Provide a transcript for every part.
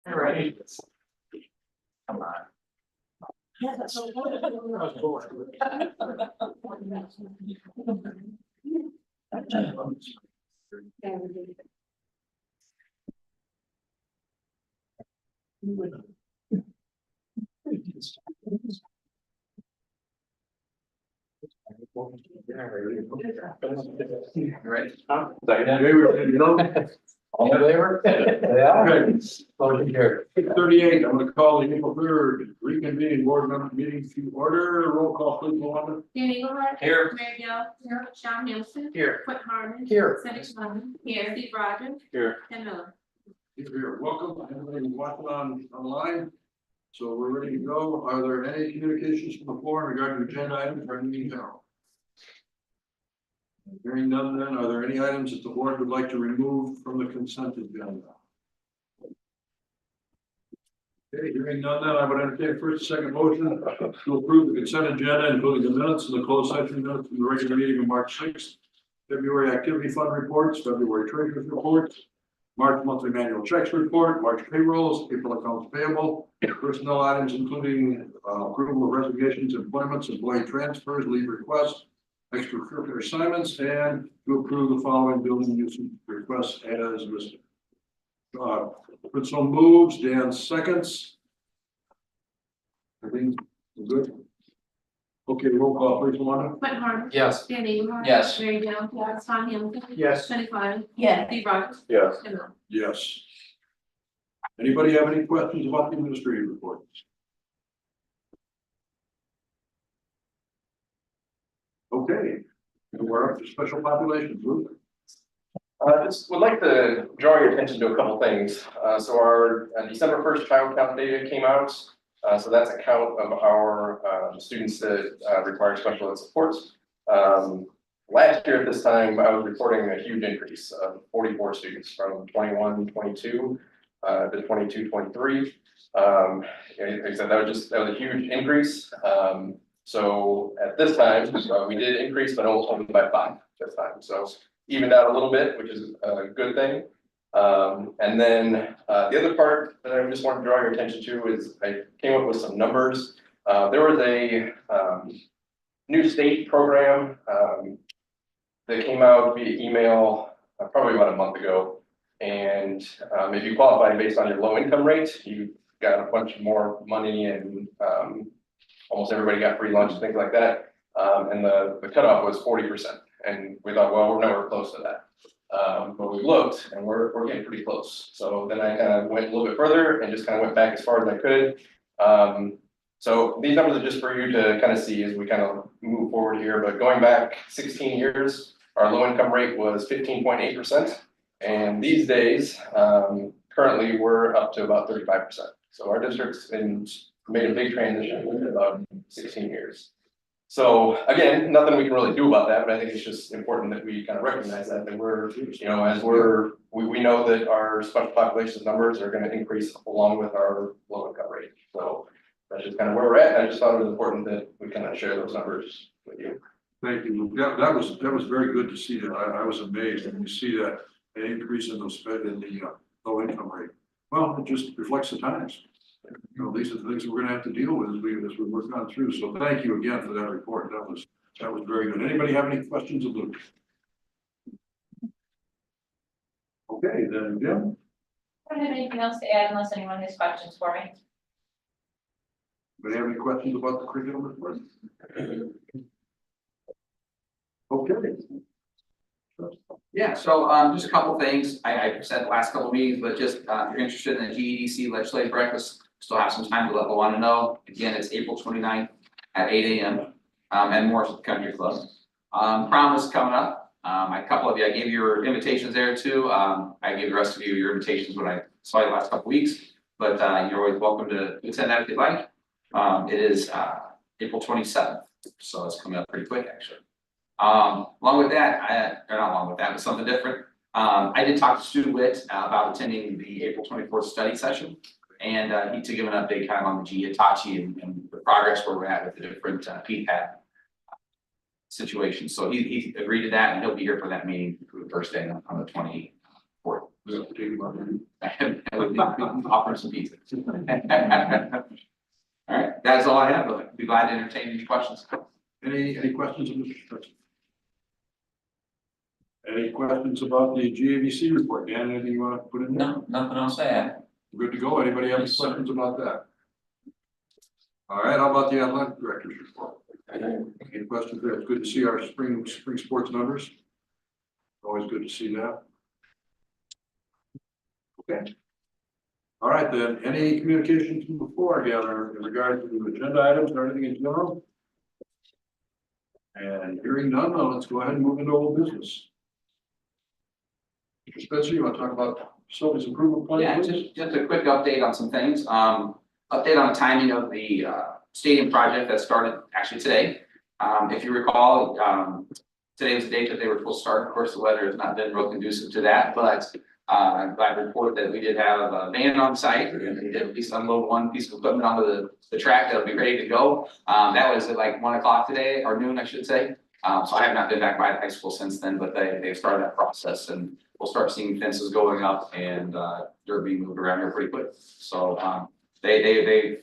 All right. Come on. Right. All in favor? Yeah. Motion carried. 38, I'm gonna call the April 3rd reconvening board member meeting to order. Roll call, please, Luana. Dan Eagleheart. Here. Mary Gill. Here. Sean Hamilton. Here. Whit Harman. Here. Cindy Sherman. Here. Steve Rogers. Here. Ken Miller. Here, welcome, everybody who's watching online. So we're ready to go. Are there any communications from the floor regarding agenda items or anything general? Hearing none, then, are there any items that the board would like to remove from the consent agenda? Okay, hearing none, then I would entertain first, second motion to approve the consent agenda, including the minutes and the closed session minutes from the regular meeting of March 6th, February activity fund reports, February treasurer's reports, March monthly manual checks report, March payrolls, April accounts payable, personnel items including approval of resignations, employments, employee transfers, leave requests, extracurricular assignments, and to approve the following building use requests as listed. Fritzo moves, Dan seconds. Everything good? Okay, roll call, please, Luana. Whit Harman. Yes. Dan Eagleheart. Yes. Mary Gill. Yes. Sean Hamilton. Yes. Cindy Klein. Yes. Steve Rogers. Yes. Ken Miller. Yes. Anybody have any questions about the administrative reports? Okay, we're up to special populations, Luke. Just would like to draw your attention to a couple things. So our December 1st child count data came out. So that's a count of our students that require special ed supports. Last year at this time, I was reporting a huge increase of 44 students from 21, 22 to 22, 23. Like I said, that was a huge increase. So at this time, we did increase, but only by 5 this time. So evened out a little bit, which is a good thing. And then the other part that I just want to draw your attention to is I came up with some numbers. There was a new state program that came out via email probably about a month ago. And if you qualify based on your low income rate, you got a bunch more money, and almost everybody got free lunch and things like that. And the cutoff was 40%. And we thought, well, we're nowhere close to that. But we looked and we're getting pretty close. So then I kind of went a little bit further and just kind of went back as far as I could. So these numbers are just for you to kind of see as we kind of move forward here. But going back 16 years, our low income rate was 15.8%. And these days, currently we're up to about 35%. So our district's made a big transition in about 16 years. So again, nothing we can really do about that, but I think it's just important that we kind of recognize that we're, you know, as we know that our special populations numbers are going to increase along with our low income rate. So that's just kind of where we're at. I just thought it was important that we kind of share those numbers with you. Thank you. Yeah, that was very good to see that. I was amazed when you see that an increase in those in the low income rate. Well, it just reflects the times. You know, these are the things we're gonna have to deal with as we work on through. So thank you again for that report. That was very good. Anybody have any questions of Luke? Okay, then Jim. I don't have anything else to add unless anyone has questions for me. Anybody have any questions about the curriculum report? Okay. Yeah, so just a couple things. I said the last couple of meetings, but just if you're interested in the GEDC legislative breakfast, still have some time to let Luana know. Again, it's April 29th at 8 a.m. And Morris Country Club. Prom is coming up. A couple of you, I gave your invitations there too. I gave the rest of you your invitations when I saw you the last couple of weeks, but you're always welcome to attend that if you'd like. It is April 27th, so it's coming up pretty quick actually. Along with that, or not along with that, but something different. I did talk to Stu Witt about attending the April 24th study session, and he to give an update kind of on the Hitachi and the progress where we're at with the different PPAP situations. So he agreed to that, and he'll be here for that meeting for the first day on the 24th. We have to take them out. I would offer some pizza. All right, that's all I have. I'd be glad to entertain any questions. Any questions of Mr. Spencer? Any questions about the GAVC report? Dan, anything you want to put in there? No, nothing else to add. Good to go. Anybody have any questions about that? All right, how about the athletic director's report? Any questions there? It's good to see our spring sports numbers. Always good to see that. Okay. All right, then, any communications from the floor again in regard to agenda items or anything in general? And hearing none, let's go ahead and move into old business. Mr. Spencer, you want to talk about facilities improvement plan? Yeah, please? just a quick update on some things. Update on the timing of the stadium project that started actually today. If you recall, today was the date that they were supposed to start. Of course, the weather has not been real conducive to that, but I'm glad to report that we did have a van on site, and they did at least unload one piece of equipment onto the track that'll be ready to go. That was at like 1 o'clock today, or noon, I should say. So I have not been back by the high school since then, but they've started that process, and we'll start seeing fences going up and dirt being moved around here pretty quick. So they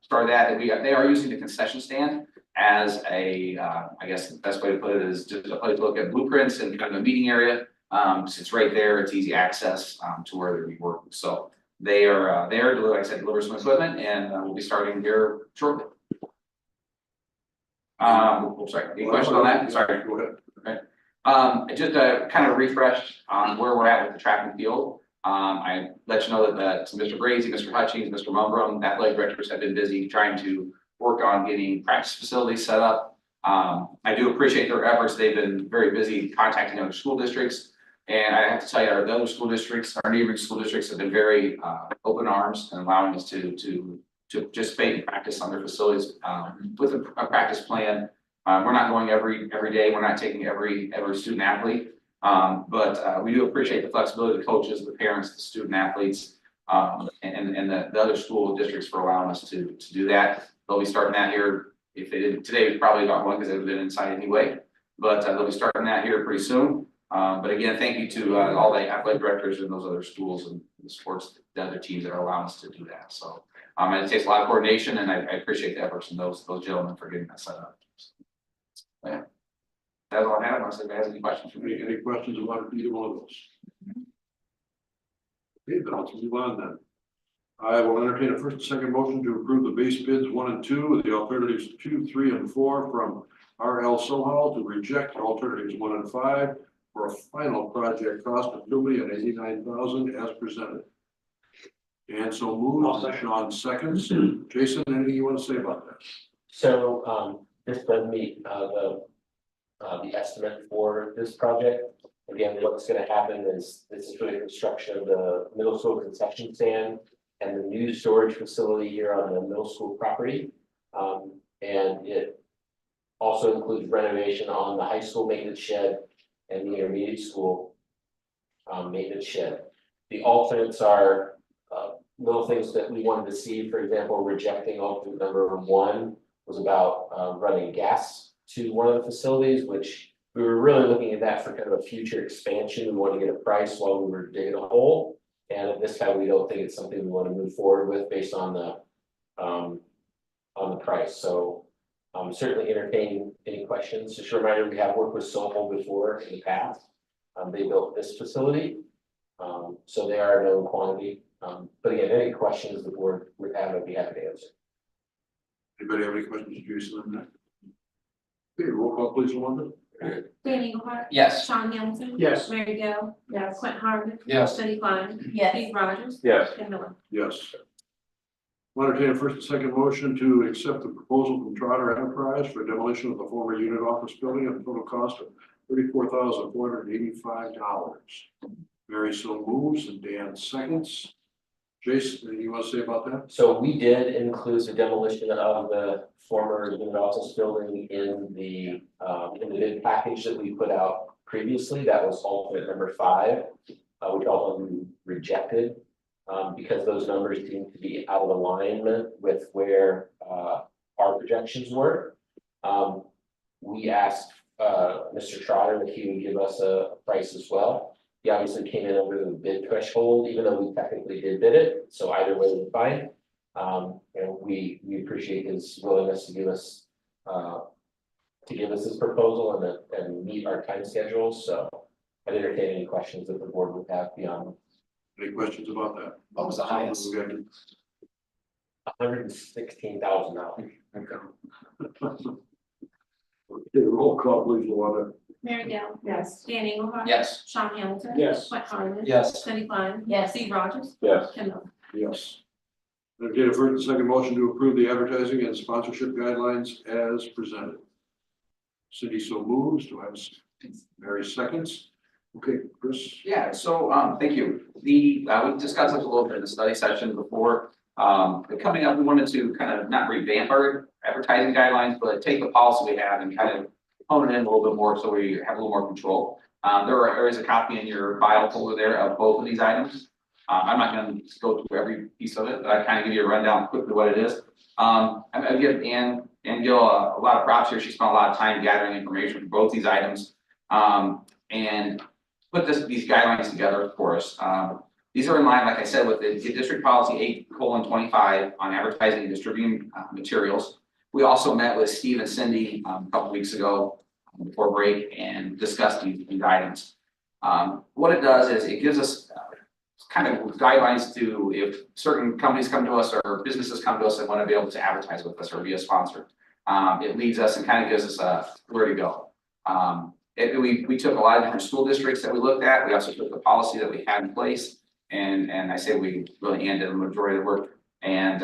started that. They are using the concession stand as a I guess the best way to put it is just a place to look at blueprints and kind of a meeting area. It's right there, it's easy access to where they'll be working. So they are there to, like I said, deliver some equipment, and we'll be starting here shortly. Sorry, any questions on that? Sorry. Go ahead. Just a kind of a refresh on where we're at with the track and field. I let you know that Mr. Brazy, Mr. Hutchings, Mr. Mumbrum, athletic directors have been busy trying to work on getting practice facilities set up. I do appreciate their efforts. They've been very busy contacting other school districts. And I have to tell you, our other school districts, our neighboring school districts have been very open arms and allowing us to participate and practice on their facilities with a practice plan. We're not going every day. We're not taking every student athlete. But we do appreciate the flexibility of the coaches, the parents, the student athletes, and the other school districts for allowing us to do that. They'll be starting that here. If they didn't today, we probably got one because they've been inside anyway. But they'll be starting that here pretty soon. But again, thank you to all the athletic directors in those other schools and the sports, the other teams that are allowing us to do that. So and it takes a lot of coordination, and I appreciate the efforts from those gentlemen for getting that set up. So, yeah, that's all I have. Unless anybody has any questions for me. Any questions about either one of those? Okay, then let's move on then. I will entertain a first and second motion to approve the base bids 1 and 2 with the alternatives 2, 3, and 4 from RL Sohal, to reject alternatives 1 and 5 for a final project cost of $2,089,000 as presented. And so moved. Sean seconds. Jason, anything you want to say about that? So, this does meet, the estimate for this project. Again, what's gonna happen is this is for the construction of the middle school concession stand and the new storage facility here on the middle school property. And it also includes renovation on the high school maintenance shed and the intermediate school maintenance shed. The alternates are little things that we wanted to see. For example, rejecting alternate number 1 was about running gas to one of the facilities, which we were really looking at that for kind of a future expansion. We wanted to get a price while we were digging a hole. And at this time, we don't think it's something we want to move forward with based on the price. So certainly entertain any questions. Just a reminder, we have worked with Soho before in the past. They built this facility. So they are a known quantity. But again, any questions the board would have, I'd be happy to answer. Anybody have any questions, Jason, on that? Okay, roll call please, Wanda. Danny Eagleheart. Yes. Sean Hamilton. Yes. Mary Gill. Yes. Quentin Harmon. Yes. Jenny Klein. Yes. Steve Rogers. Yes. Ken Miller. Yes. I'll entertain a first and second motion to accept the proposal from Trotter Enterprise for demolition of the former unit office building at a total cost of $34,485. Mary so moves and Dan seconds. Jason, anything you want to say about that? So we did include the demolition of the former unit office building in the bid package that we put out previously. That was alternate number 5, which also we rejected because those numbers seemed to be out of alignment with where our projections were. We asked Mr. Trotter if he would give us a price as well. he obviously came in over the bid threshold, even though we technically did bid it, so either way we're fine. We appreciate his willingness to give us this proposal and meet our time schedules, so. I'd entertain any questions that the board would have beyond Any questions about that? What was the highest? $116,000. Okay, roll call, please, Luana. Mary Gill. Yes. Dan Engelhardt. Yes. Sean Hamilton. Yes. Clint Harmon. Yes. Cindy Klein. Yes. Steve Rogers. Yes. Ken Miller. Yes. Entertain a first and second motion to approve the advertising and sponsorship guidelines as presented. Cindy so moves, do I have Mary seconds? Okay, Chris? Yeah, so, thank you. We discussed this a little bit in the study session before. But coming up, we wanted to kind of not revamp our advertising guidelines, but take the policy we have and kind of hone it in a little bit more so we have a little more control. There is a copy in your file folder there of both of these items. I'm not gonna go through every piece of it, but I kind of give you a rundown quickly what it is. I'm gonna give Ann Gill a lot of props here. She spent a lot of time gathering information for both these items. And put these guidelines together for us. These are in line, like I said, with the district policy 8:25 on advertising and distributing materials. We also met with Steve and Cindy a couple weeks ago before break and discussed these items. What it does is it gives us kind of guidelines to if certain companies come to us or businesses come to us and want to be able to advertise with us or be a sponsor. It leads us and kind of gives us where to go. We took a lot of different school districts that we looked at. We also took the policy that we had in place. And I say we really did the majority of the work and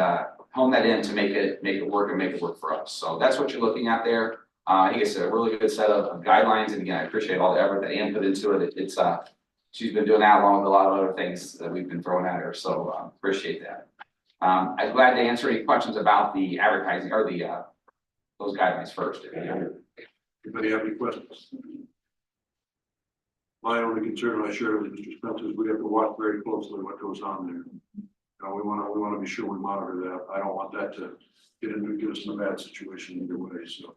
hone that in to make it work and make it work for us. So that's what you're looking at there. I think it's a really good set of guidelines. And again, I appreciate all the effort that Ann put into it. She's been doing that along with a lot of other things that we've been throwing at her. So appreciate that. I'm glad to answer any questions about the advertising or those guidelines first. Anybody have any questions? My only concern, I share with Mr. Spencer, is we have to watch very closely what goes on there. We want to be sure we monitor that. I don't want that to get us in a bad situation either way, so.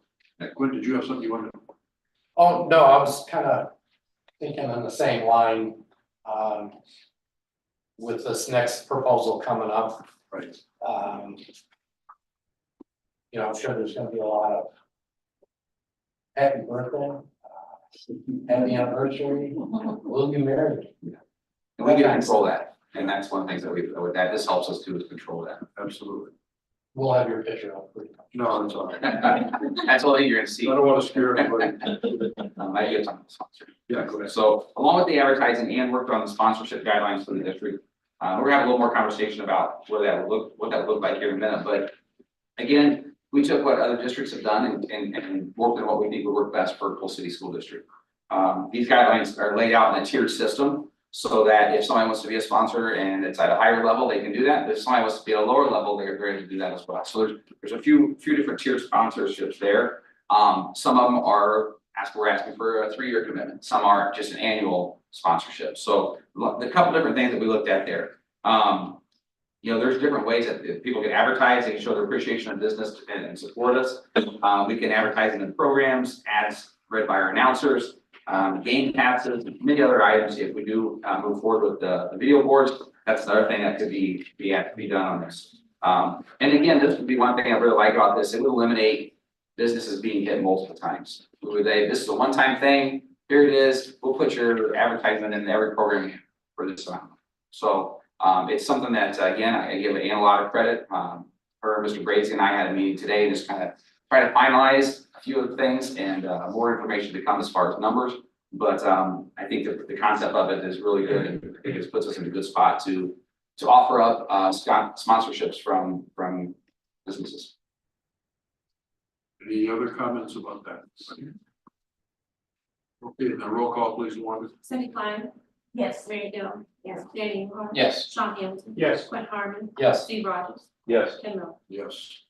Quinn, did you have something you wanted to? Oh, no, I was kind of thinking on the same line, with this next proposal coming up. Right. I'm sure there's gonna be a lot of happy birthday, happy anniversary, will you marry? And we can control that. And that's one of the things that this helps us do is control that. Absolutely. We'll have your picture up. No, that's all right. That's all you're gonna see. I don't want to scare anybody. I get some sponsor. Yeah, go ahead. So along with the advertising and worked on the sponsorship guidelines for the district. We're gonna have a little more conversation about what that would look like here in a minute, but again, we took what other districts have done and worked on what we think would work best for Pool City School District. These guidelines are laid out in a tiered system so that if somebody wants to be a sponsor and it's at a higher level, they can do that. If somebody wants to be at a lower level, they're ready to do that as well. So there's a few different tiered sponsorships there. Some of them we're asking for a 3-year commitment. Some are just an annual sponsorship. So the couple different things that we looked at there. There's different ways that people can advertise, they can show their appreciation of business and support us. We can advertise in the programs, ads read by our announcers, game passes, and many other items. If we do move forward with the video boards, that's another thing that could be done on this. And again, this would be one thing I really like about this. It would eliminate businesses being hit multiple times. This is a one-time thing. Here it is. We'll put your advertisement in every program for this amount. So it's something that again I give Ann a lot of credit. Her, Mr. Brady, and I had a meeting today, just kind of try to finalize a few of the things and more information to come as far as numbers. But I think that the concept of it is really good, and I think it puts us in a good spot to offer up sponsorships from businesses. Any other comments about that? Okay, then roll call, please, Luana. Cindy Klein. Yes. Mary Gill. Yes. Dan Engelhardt. Yes. Sean Hamilton. Yes. Clint Harmon. Yes. Steve Rogers. Yes. Ken Miller. Yes.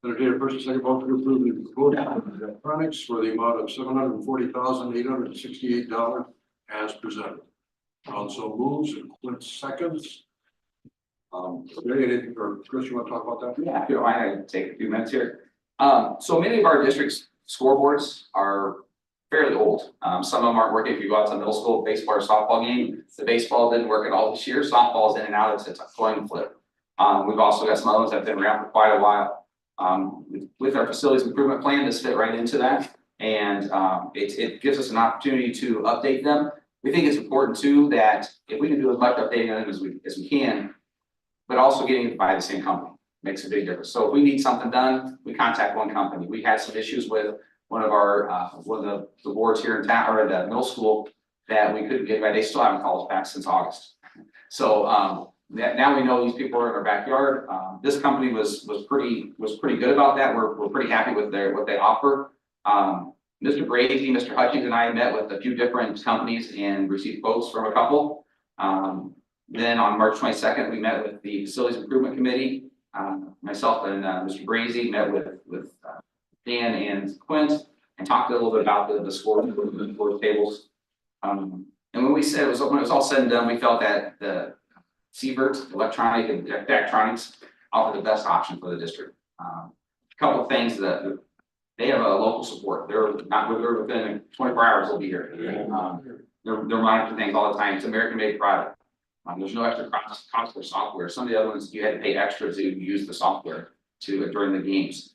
Entertain a first and second motion to approve the proposal of electronics for the amount of $740,868 as presented. Council moves and Clint seconds. Anything, or Chris, you want to talk about that? Yeah, if you don't mind, I can take a few minutes here. So many of our districts' scoreboards are fairly old. Some of them aren't working. If you go out to middle school baseball or softball game, the baseball didn't work at all this year. Softball's in and out, it's a coin flip. We've also got some other ones that have been around for quite a while. With our facilities improvement plan, this fit right into that. And it gives us an opportunity to update them. We think it's important too, that if we can do as much updating on them as we can, but also getting it by the same company makes a big difference. So if we need something done, we contact one company. We had some issues with one of the boards here in town, or in the middle school, that we couldn't get right. They still haven't called us back since August. So now we know these people are in our backyard. This company was pretty good about that. We're pretty happy with what they offer. Mr. Brady, Mr. Hutchings and I met with a few different companies and received quotes from a couple. Then on March 22nd, we met with the Facilities Improvement Committee. Myself and Mr. Brazy met with Dan and Quint and talked a little bit about the score tables. And when we said when it was all said and done, we felt that the Siebert Electronics offered the best option for the district. A couple of things that they have a local support. They're within 24 hours they'll be here. They're monitoring things all the time. It's American made product. There's no extra cost for software. Some of the other ones you had to pay extra to use the software during the games.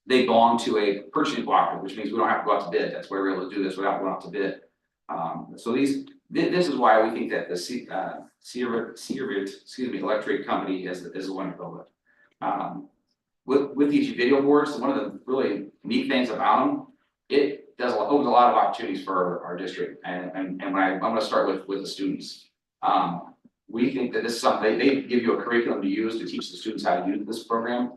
They belong to a purchasing cooperative, which means we don't have to go out to bid. That's why we're able to do this without going out to bid. So this is why we think that the Siebert Electric company is the one to go with. With these video boards, one of the really neat things about them, it opens a lot of opportunities for our district. And when I'm going to start with the students. We think that this is something they give you a curriculum to use to teach the students how to use these programs.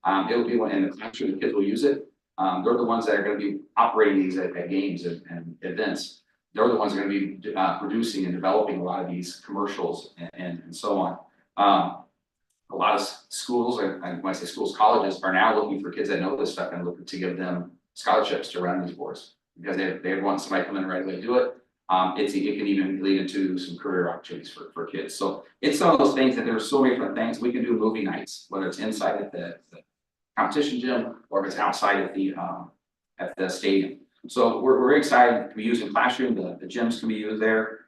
It will be when in the classroom the kids will use it. They're the ones that are going to be operating these at games and events. They're the ones that are going to be producing and developing a lot of these commercials and so on. A lot of schools, and when I say schools, colleges are now looking for kids that know this stuff and looking to give them scholarships to run these boards because they want somebody to come in right away to do it. It can even lead into some career opportunities for kids. So it's some of those things that there's so many different things. We can do movie nights, whether it's inside at the competition gym or if it's outside at the stadium. So we're very excited to be used in classroom. The gyms can be used there.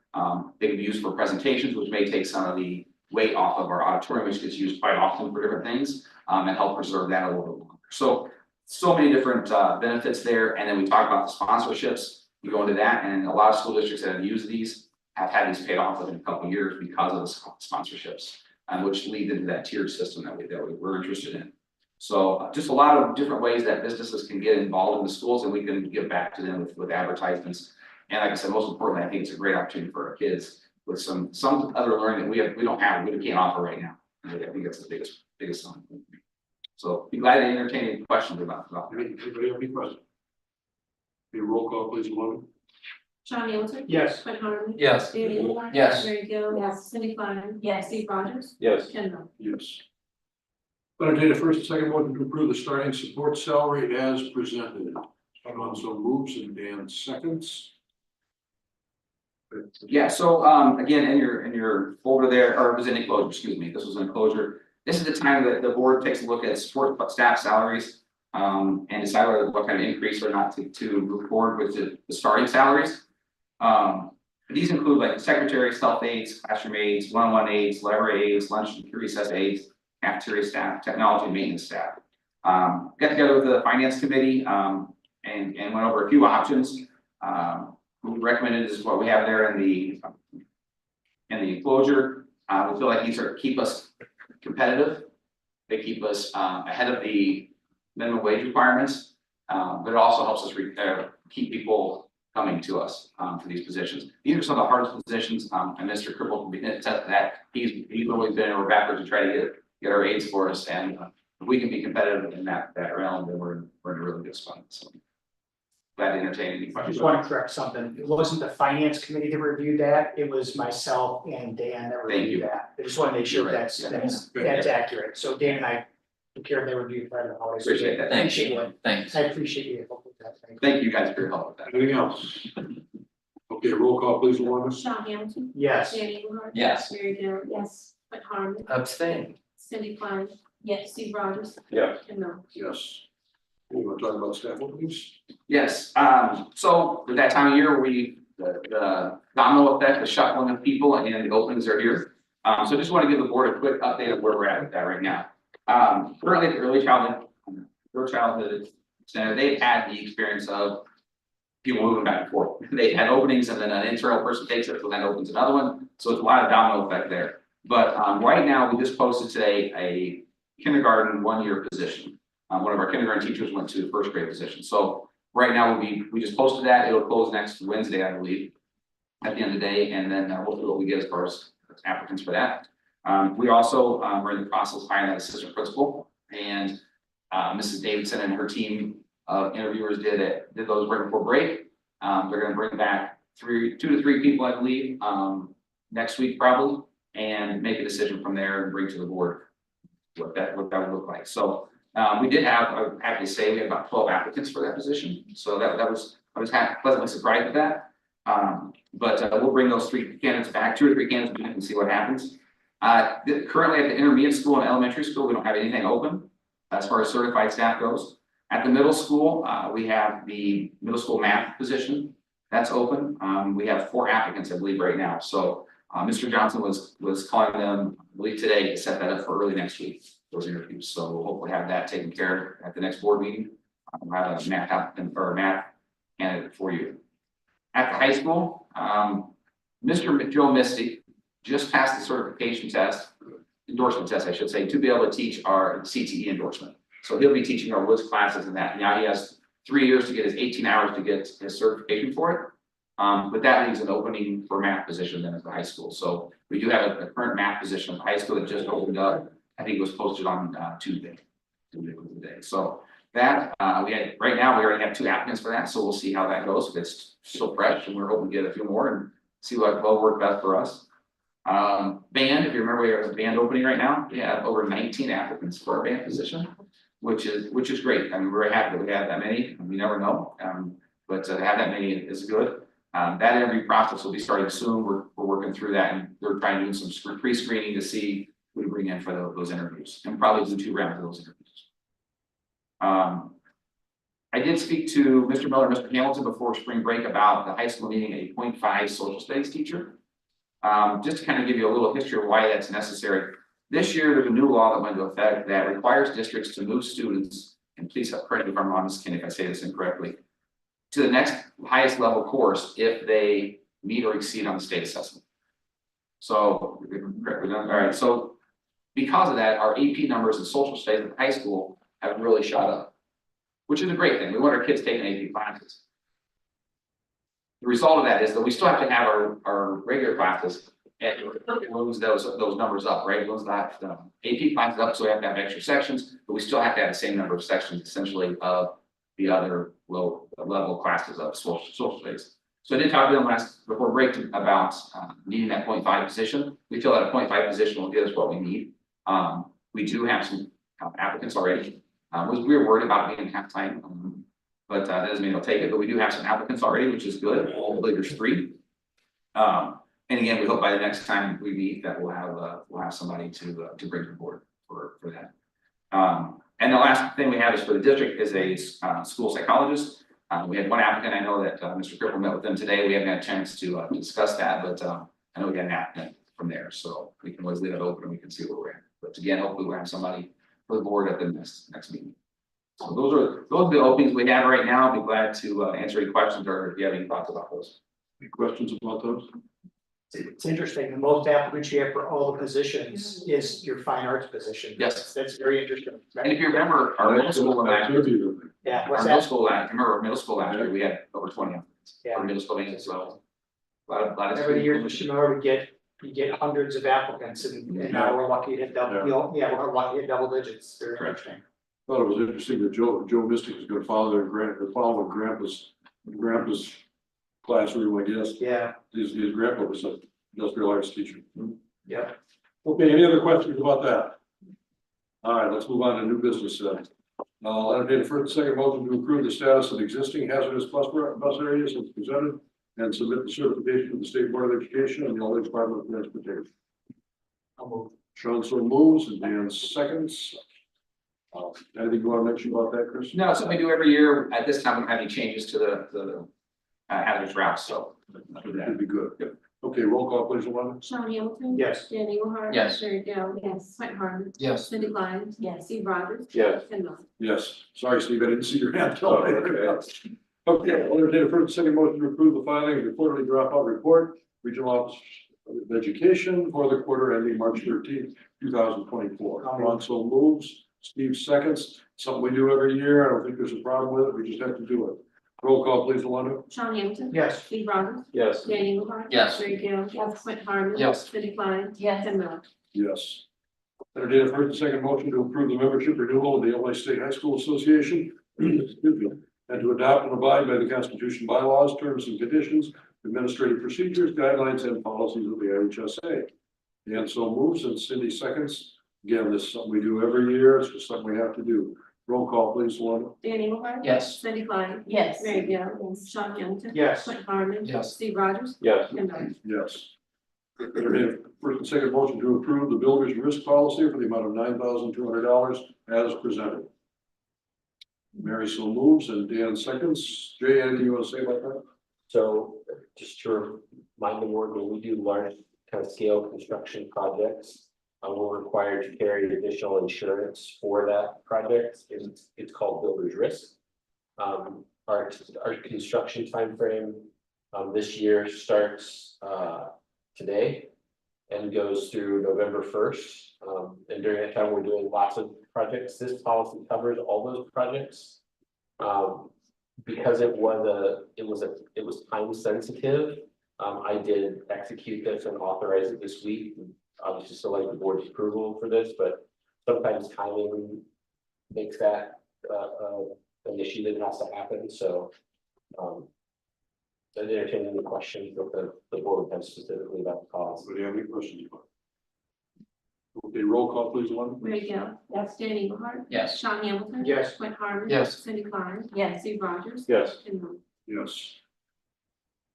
They can be used for presentations, which may take some of the weight off of our auditorium, which gets used quite often for different things, and help preserve that a little bit longer. So many different benefits there. And then we talk about the sponsorships. We go into that, and a lot of school districts that have used these have had these paid off within a couple of years because of the sponsorships, which lead into that tiered system that we're interested in. So just a lot of different ways that businesses can get involved in the schools, and we can give back to them with advertisements. And like I said, most importantly, I think it's a great opportunity for our kids with some other learning that we don't have, we can't offer right now. I think that's the biggest one. So be glad to entertain any questions about that. Anybody have any questions? Be roll call, please, Lauren. Sean Hamilton. Yes. Quinn Harmon. Yes. Danny Eagleheart. Yes. Mary Gill. Yes. Cindy Klein. Yes. Steve Rogers. Yes. Ken Miller. Yes. Entertain a first and second motion to approve the starting support salary as presented. Alonso moves and Dan seconds. Yeah, so again, in your folder there, or it was an enclosure, excuse me, this was an enclosure. This is the time that the board takes a look at support staff salaries and decide what kind of increase or not to move forward with the starting salaries. These include like secretaries, health aides, classroom aides, one-on-one aides, library aides, lunch and recess aides, cafeteria staff, technology and maintenance staff. Got together with the finance committee and went over a few options. What we recommended is what we have there in the enclosure. We feel like these keep us competitive. They keep us ahead of the minimum wage requirements, but it also helps us keep people coming to us for these positions. These are some of the hardest positions, and Mr. Cripple can be attest to that. He's always been over backwards to try to get our aides for us, and if we can be competitive in that realm, then we're in a really good spot. So glad to entertain any I questions. just want to correct something. It wasn't the finance committee that reviewed that. It was myself and Dan that Thank reviewed you. that. I just want to make sure You're right. that's accurate. So Dan and I took care of their review prior to the holidays. Appreciate that. Appreciate it. Thanks. I appreciate your help with that. Thank you. Thank you guys for your help with that. Anything else? Okay, roll call, please, Lauren. Sean Hamilton. Yes. Danny Eagleheart. Yes. Mary Gill. Yes. Quinn Harmon. Abstain. Cindy Klein. Yes. Steve Rogers. Yeah. Ken Miller. Yes. You want to talk about staff openings? Yes, so with that time of year, the domino effect, the shuffling of people and the openings are here. So just want to give the board a quick update of where we're at with that right now. Currently, the early childhood center, they've had the experience of people moving back and forth. They've had openings and then an internal person takes it, so then opens another one. So it's a lot of domino effect there. But right now, we just posted today a kindergarten 1-year position. One of our kindergarten teachers went to the first grade position. So right now, we just posted that. It'll close next Wednesday, I believe, at the end of the day, and then we'll see what we get as far as applicants for that. We also are in the process of hiring that assistant principal, and Mrs. Davidson and her team of interviewers did those right before break. They're going to bring back 2 to 3 people, I believe, next week probably, and make a decision from there and bring to the board what that would look like. So we did have, I'm happy to say, we had about 12 applicants for that position. So I was pleasantly surprised with that. But we'll bring those 3 candidates back, 2 or 3 candidates back, and see what happens. Currently at the intermediate school and elementary school, we don't have anything open as far as certified staff goes. At the middle school, we have the middle school math position that's open. We have 4 applicants, I believe, right now. So Mr. Johnson was calling them, I believe today, to set that up for early next week, those interviews. So we'll hopefully have that taken care of at the next board meeting. We'll have a math applicant or a math candidate for you. At the high school, Mr. Joe Misty just passed the certification test, endorsement test, I should say, to be able to teach our CTE endorsement. So he'll be teaching our WIS classes and that. Now he has 3 years to get his 18 hours to get his certification for it. But that leaves an opening for math position then at the high school. So we do have a current math position at the high school that just opened up. I think it was posted on Tuesday. So that right now we already have 2 applicants for that. So we'll see how that goes. If it's still fresh, and we're hoping to get a few more and see what will work best for us. Band, if you remember, we have a band opening right now. We have over 19 applicants for our band position, which is great. I mean, we're happy that we have that many. We never know, but to have that many is good. That interview process will be starting soon. We're working through that, and they're trying to do some pre-screening to see who to bring in for those interviews, and probably do 2 rounds of those interviews. I did speak to Mr. Miller and Mr. Hamilton before spring break about the high school needing a 0.5 social studies teacher. Just to kind of give you a little history of why that's necessary. This year, there's a new law that went into effect that requires districts to move students, and please correct me if I'm wrong, Ms. Ken, if I say this incorrectly, to the next highest level course if they meet or exceed on the state assessment. So, all right, so because of that, our AP numbers in social studies at high school have really shot up, which is a great thing. We want our kids taking AP classes. The result of that is that we still have to have our regular classes and lose those numbers up, right? Lose that AP classes up, so we have to have extra sections, but we still have to have the same number of sections essentially of the other low level classes of social studies. So I did talk to them before break about needing that 0.5 position. We feel that a 0.5 position will get us what we need. We do have some applicants already. We were worried about being half-time, but that doesn't mean they'll take it. But we do have some applicants already, which is good. Hopefully there's 3. And again, we hope by the next time we meet that we'll have somebody to bring to the board for that. And the last thing we have is for the district is a school psychologist. We had 1 applicant. I know that Mr. Cripple met with them today. We haven't had a chance to discuss that, but I know we got an applicant from there, so we can always leave it open and we can see where we're at. But again, hopefully we'll have somebody for the board at the next meeting. So those are the openings we have right now. I'll be glad to answer any questions or if you have any thoughts about those. Any questions about those? It's interesting, the most applicants you have for all the positions is your fine arts position. Yes. That's very interesting. And if you remember, our middle school last year, Yeah, our what's middle that? school remember our middle school last year, we had over 20 applicants Yeah. for middle school maintenance, so. A lot of. Every year, Mr. Miller, you get hundreds of applicants and now we're lucky to hit double, we're lucky to hit double digits. Very interesting. Thought it was interesting that Joe Mystic is going to follow grandpa's classroom, I guess. Yeah, His grandpa was an industrial arts teacher. yeah. Okay, any other questions about that? All right, let's move on to new business then. I'll entertain a first and second motion to approve the status of existing hazardous bus areas as presented and submit the certification to the State Board of Education and the Illinois Department of Transportation. I'll move. Sean so moves and Dan seconds. Anything you want to mention about that, Chris? No, it's something we do every year. At this time, we don't have any changes to the hazardous routes, so. Should be good. Yep. Okay, roll call please, Alana. Sean Hamilton. Yes. Dan Engelhardt. Yes. Mary Gill. Yes. Mike Harmon. Yes. Cindy Klein. Yes. Steve Rogers. Yes. Ken Miller. Yes, sorry, Steve, I didn't see your hand. Oh, okay. Okay, I'll entertain a first and second motion to approve the filing of the quarterly dropout report, Regional Office of Education for the quarter ending March 13th, 2024. Ron so moves, Steve seconds, something we do every year. I don't think there's a problem with it. We just have to do it. Roll call, please, Alana. Sean Hamilton. Yes. Steve Rogers. Yes. Dan Engelhardt. Yes. Mary Gill. Yes. Mike Harmon. Yes. Cindy Klein. Yes. Ken Miller. Yes. Entertain a first and second motion to approve the membership renewal of the Illinois State High School Association. Excuse me. And to adopt and abide by the Constitution, bylaws, terms and conditions, administrative procedures, guidelines, and policies of the IHSA. And so moves, and Cindy seconds. Again, this is something we do every year. It's just something we have to do. Roll call, please, Luana. Dan Engelhardt. Yes. Cindy Klein. Yes. Mary Gill. Yes. Sean Hamilton. Yes. Mike Harmon. Yes. Steve Rogers. Yes. Ken Miller. Yes. Entertain a first and second motion to approve the builder's risk policy for the amount of $9,200 as presented. Mary so moves and Dan seconds. Jay, anything you want to say about that? So just to remind the board, when we do large kind of scale construction projects, we're required to carry additional insurance for that project. It's called builder's risk. Our construction timeframe this year starts today and goes through November 1st. And during that time, we're doing lots of projects. This policy covers all those projects. Because it was time sensitive, I did execute this and authorize it this week. Obviously, still like the board's approval for this, but sometimes timing makes that an issue that has to happen, so. I entertain any questions that the board has specifically about the policy. Anybody have any questions about it? Okay, roll call, please, Luana. Mary Gill. Yes. Dan Engelhardt. Yes. Sean Hamilton. Yes. Mike Harmon. Yes. Cindy Klein. Yes. Steve Rogers. Yes. Ken Miller. Yes.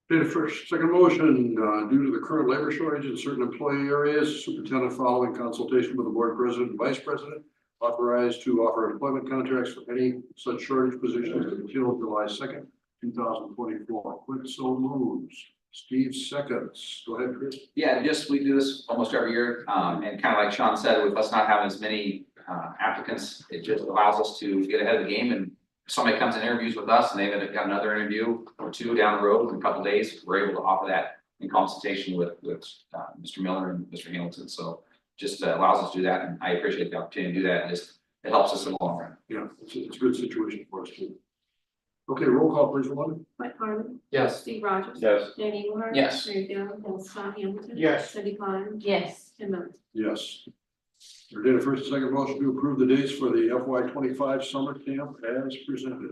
Okay, first, second motion, due to the current labor shortage in certain employee areas, superintendent following consultation with the board president and vice president, authorized to offer employment contracts for any such shortage positions until July 2nd, 2024. Quick so moves. Steve seconds. Go ahead, Chris. Yeah, we do this almost every year, and kind of like Sean said, with us not having as many applicants, it just allows us to get ahead of the game. And if somebody comes and interviews with us and they've got another interview or two down the road in a couple of days, we're able to offer that in consultation with Mr. Miller and Mr. Hamilton. So just allows us to do that, and I appreciate the opportunity to do that. And it helps us in the long run. Yeah, it's a good situation for us too. Okay, roll call, please, Luana. Mike Harmon. Yes. Steve Rogers. Yes. Dan Engelhardt. Yes. Mary Gill. Yes. Sean Hamilton. Yes. Cindy Klein. Yes. Ken Miller. Yes. Entertain a first and second motion to approve the dates for the FY25 summer camp as presented.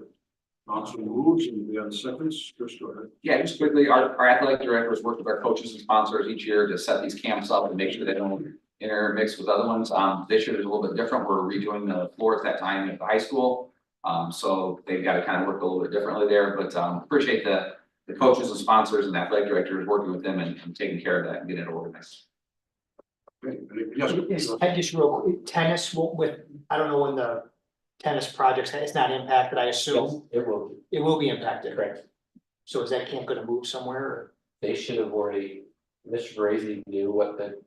Council moves and Dan seconds. Chris, go ahead. Yeah, just quickly, our athletic directors work with our coaches and sponsors each year to set these camps up and make sure they don't intermix with other ones. This year is a little bit different. We're redoing the floor at that time at the high school. So they've got to kind of work a little bit differently there, but appreciate the coaches and sponsors and athletic directors working with them and taking care of that and getting it organized. Okay, yes. Just real quick, tennis with, I don't know when the tennis projects, it's not impacted, I assume. It will, It will be impacted. correct. So is that camp gonna move somewhere or? They should have already, Mr. Brazy knew what the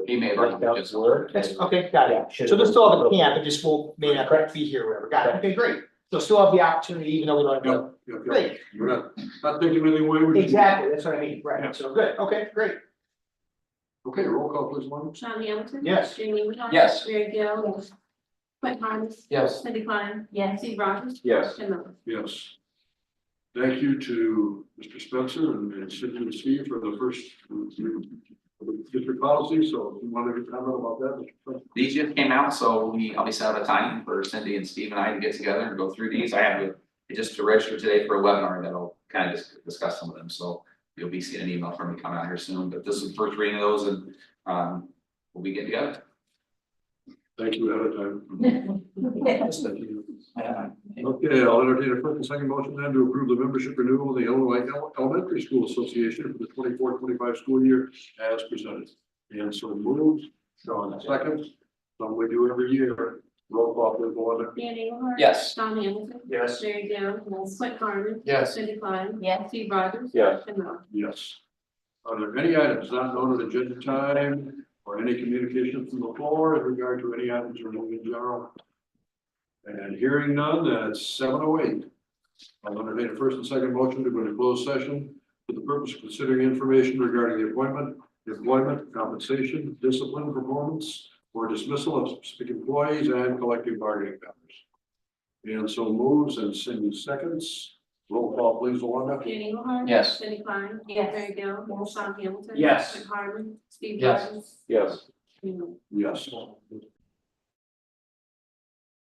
He may have already breakouts just- were. That's, okay, got it. Yeah, should So have they'll still have a been- camp, it just will, may not Correct. be here or whatever. Got it. Okay, great. They'll still have the opportunity, even though we don't have. Yeah, yeah, yeah. Great, We're not taking anything away. we're just- exactly, that's what I mean, Yeah. right, so good, okay, great. Okay, roll call, please, Luana. Sean Hamilton. Yes. Dan Engelhardt. Yes. Mary Gill. Yes. Mike Harmon. Yes. Cindy Klein. Yes. Steve Rogers. Yes. Ken Miller. Yes. Thank you to Mr. Spencer and Cindy and Steve for the first district policy. So if you want to comment about that, Mr. Spencer? These just came out, so we obviously have a time for Cindy and Steve and I to get together and go through these. I have just to register today for a webinar that'll kind of just discuss some of them. So you'll be seeing an email from me coming out here soon, but this is the first reading of those and we'll be getting together. Thank you ahead of time. Okay, I'll entertain a first and second motion then to approve the membership renewal of the Illinois Elementary School Association for the 24-25 school year as presented. And so moved, Sean seconds, some we do every year. Roll call, please, Melinda. Dan Engelhardt? Yes. Sean Hamilton? Yes. Mary Jones? Clint Harmon? Yes. Cindy Klein? Yes. Steve Rogers? Yes. Tim Miller? Yes. Are there any items not known at agenda time or any communication from the floor in regard to any items or in general? And hearing none, that's 7:08. I'll entertain a first and second motion to go into closed session for the purpose of considering information regarding the appointment, employment, compensation, discipline, performance, or dismissal of specific employees and collective bargaining matters. And so moves and Cindy seconds. Roll call, please, Luana. Dan Engelhardt? Yes. Cindy Klein? Yes. Mary Jones? Sean Hamilton? Yes. Clint Harmon? Steve Yes. Rogers? Yes. Tim Miller? Yes.